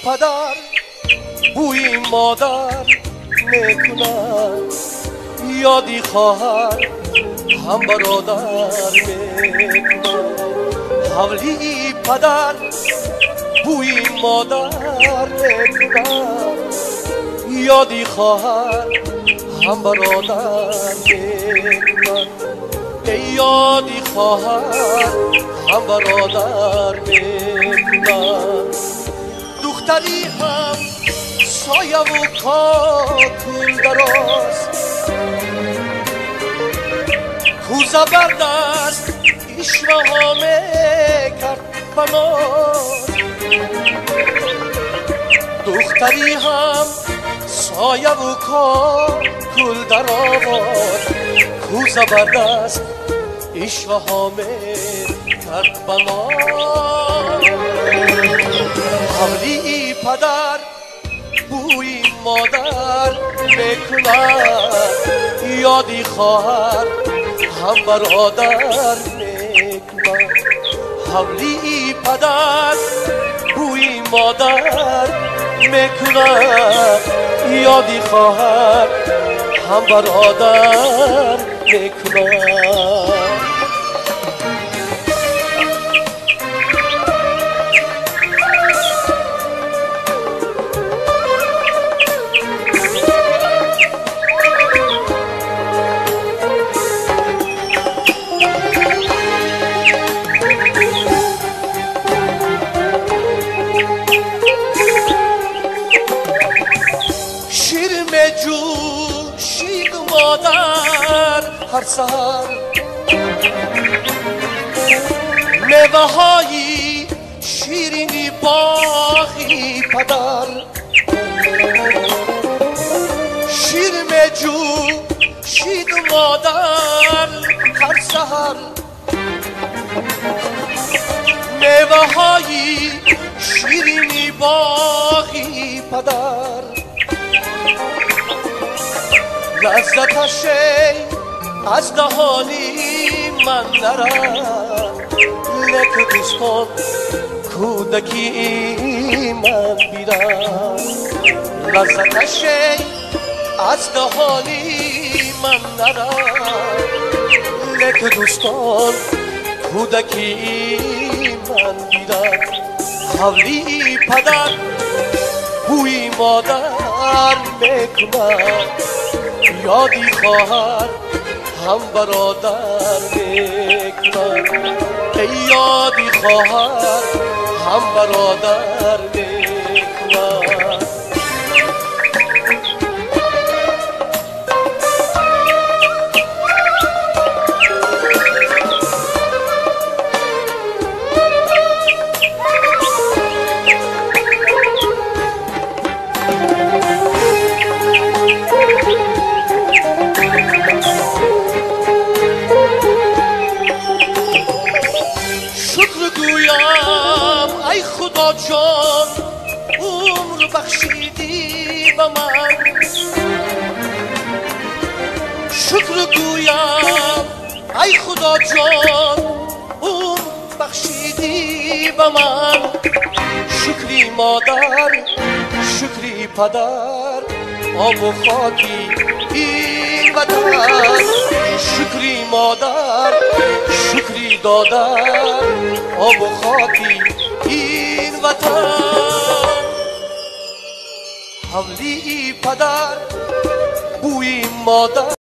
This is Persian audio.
پدر بوی مادر میکنن، یادی خواهر هم برادر میکنن. حولی پدر بوی مادر میکنن، یادی خواهر هم برادر میکنن. ای یادی خواهر هم برادر میکنن. دختری هم سایه و کاکل دراز، کو زبردست اشوه ها میکرد بناز. دختری هم سایه و کاکل دراز، کو زبردست اشوه ها میکرد بناز. حولی پدر بوی مادر میکنن، یادی خواهر هم برادر میکنن. حولی پدر بوی مادر میکنن، یادی خواهر هم برادر میکنن. جوشید مادر هر سحر، میوه های شیرینی باغی پدر. شیر جوشید مادر هر سحر، میوه های شیرینی باغی پدر. لذتش از دهانی من نرم، لک دوستان کودکی من بیرم. لذتش از دهانی من نرم، لک دوستان کودکی من بیرم. حولی پدر بوی مادر میکنن، یادی خواهر هم برادر میکنن. ای یادی خواهر هم برادر میکنن. ای خدا جان عمر بخشیدی به من، شکر گویم ای خدا جان عمر بخشیدی به من. شکری مادر شکری پدر آب و خاکی این وطن. شکری مادر شکری دادر آب و خاکی این وطن. حولی پدر بوی مادر